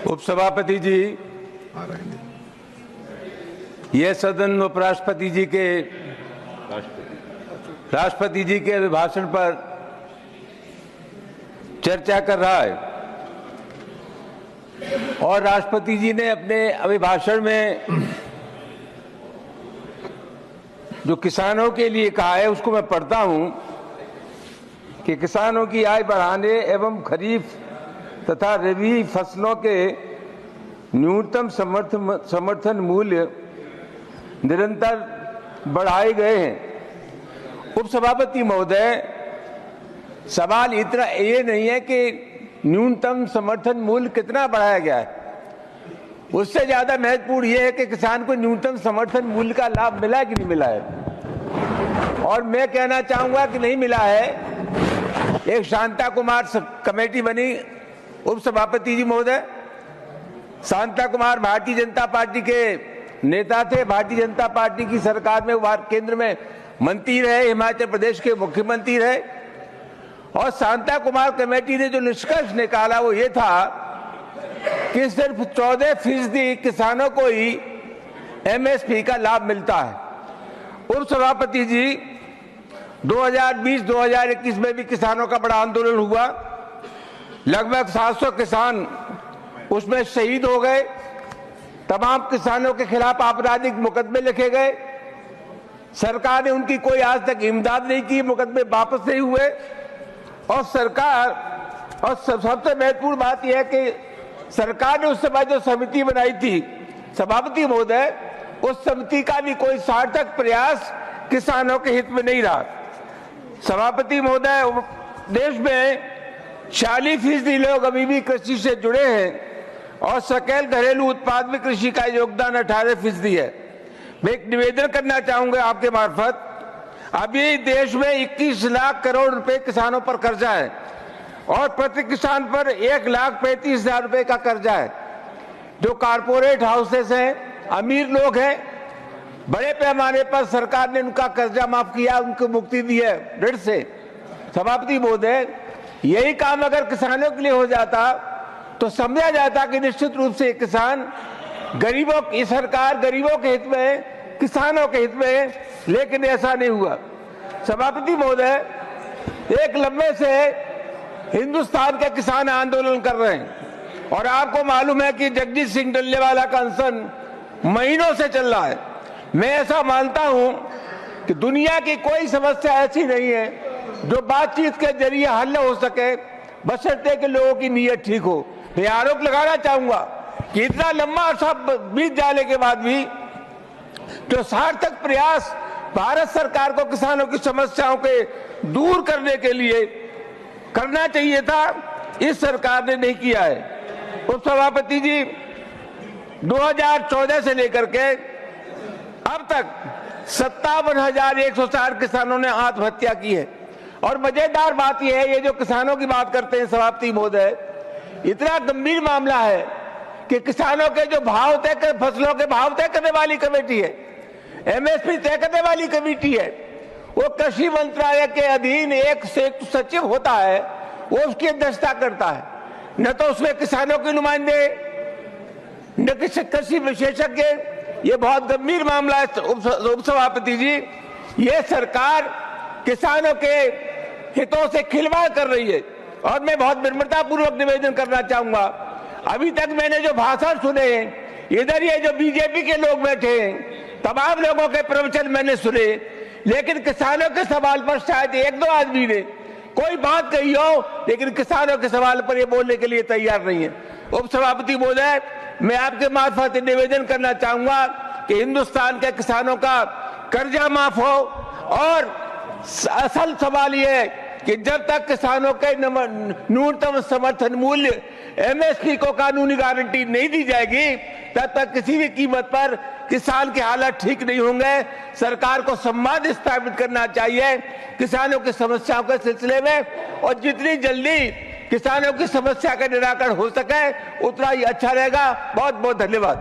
उपसभापति जी, यह सदन उपराष्ट्रपति जी के अभिभाषण पर चर्चा कर रहा है और राष्ट्रपति जी ने अपने अभिभाषण में जो किसानों के लिए कहा है उसको मैं पढ़ता हूं कि किसानों की आय बढ़ाने एवं खरीफ तथा रबी फसलों के न्यूनतम समर्थन मूल्य निरंतर बढ़ाए गए हैं। उपसभापति महोदय, सवाल इतना ये नहीं है कि न्यूनतम समर्थन मूल्य कितना बढ़ाया गया है, उससे ज्यादा महत्वपूर्ण यह है कि किसान को न्यूनतम समर्थन मूल्य का लाभ मिला है कि नहीं मिला है। और मैं कहना चाहूंगा कि नहीं मिला है। एक शांता कुमार कमेटी बनी, उपसभापति जी महोदय, शांता कुमार भारतीय जनता पार्टी के नेता थे, भारतीय जनता पार्टी की सरकार में केंद्र में मंत्री रहे, हिमाचल प्रदेश के मुख्यमंत्री रहे। और शांता कुमार कमेटी ने जो निष्कर्ष निकाला वो ये था कि सिर्फ 14% किसानों को ही एमएसपी का लाभ मिलता है। उपसभापति जी, 2020-2021 में भी किसानों का बड़ा आंदोलन हुआ, लगभग 700 किसान उसमें शहीद हो गए, तमाम किसानों के खिलाफ आपराधिक मुकदमे लिखे गए, सरकार ने उनकी कोई आज तक इमदाद नहीं की, मुकदमे वापस नहीं हुए। और सरकार, और सबसे महत्वपूर्ण बात यह है कि सरकार ने उस समय जो समिति बनाई थी, सभापति महोदय, उस समिति का भी कोई सार्थक प्रयास किसानों के हित में नहीं रहा। सभापति महोदय, देश में 46% लोग अभी भी कृषि से जुड़े हैं और सकल घरेलू उत्पाद में कृषि का योगदान 18% है। मैं एक निवेदन करना चाहूंगा आपके मार्फत, अभी देश में 21 लाख करोड़ रुपए किसानों पर कर्जा है और प्रति किसान पर 1,35,000 रुपए का कर्जा है। जो कारपोरेट हाउसेस हैं, अमीर लोग हैं, बड़े पैमाने पर सरकार ने उनका कर्जा माफ किया, उनको मुक्ति दी है ऋण से। सभापति महोदय, यही काम अगर किसानों के लिए हो जाता तो समझा जाता कि निश्चित रूप से किसान गरीबों की सरकार गरीबों के हित में, किसानों के हित में, लेकिन ऐसा नहीं हुआ। सभापति महोदय, एक लंबे से हिंदुस्तान के किसान आंदोलन कर रहे हैं और आपको मालूम है कि जगजीत सिंह डल्लेवाला का अनशन महीनों से चल रहा है। मैं ऐसा मानता हूं कि दुनिया की कोई समस्या ऐसी नहीं है जो बातचीत के जरिए हल हो सके, बशर्ते कि लोगों की नीयत ठीक हो। मैं आरोप लगाना चाहूंगा कि इतना लंबा अरसा बीत जाने के बाद भी जो सार्थक प्रयास भारत सरकार को किसानों की समस्याओं के दूर करने के लिए करना चाहिए था, इस सरकार ने नहीं किया है। उपसभापति जी, 2014 से लेकर के अब तक 57,160 किसानों ने आत्महत्या की है। और मजेदार बात यह है, ये जो किसानों की बात करते हैं सभापति महोदय, इतना गंभीर मामला है कि किसानों के जो भाव तय कर, फसलों के भाव तय करने वाली कमेटी है, एमएसपी तय करने वाली कमेटी है, वो कृषि मंत्रालय के अधीन एक सचिव होता है, वो उसकी अध्यक्षता करता है। न तो उसमें किसानों के नुमाइंदे, न कृषि विशेषज्ञ। ये बहुत गंभीर मामला है उपसभापति जी। ये सरकार किसानों के हितों से खिलवाड़ कर रही है और मैं बहुत विनम्रता पूर्वक निवेदन करना चाहूंगा, अभी तक मैंने जो भाषण सुने हैं, इधर ये जो बीजेपी के लोग बैठे हैं, तमाम लोगों के प्रवचन मैंने सुने, लेकिन किसानों के सवाल पर शायद 1-2 आदमी ने कोई बात कही हो, लेकिन किसानों के सवाल पर ये बोलने के लिए तैयार नहीं है। उपसभापति महोदय, मैं आपके मार्फत निवेदन करना चाहूंगा कि हिंदुस्तान के किसानों का कर्जा माफ हो। और असल सवाल यह है कि जब तक किसानों के न्यूनतम समर्थन मूल्य एमएसपी को कानूनी गारंटी नहीं दी जाएगी, तब तक किसी भी कीमत पर किसान के हालात ठीक नहीं होंगे। सरकार को संवाद स्थापित करना चाहिए किसानों की समस्याओं के सिलसिले में, और जितनी जल्दी किसानों की समस्या का निराकरण हो सके उतना ही अच्छा रहेगा। बहुत बहुत धन्यवाद।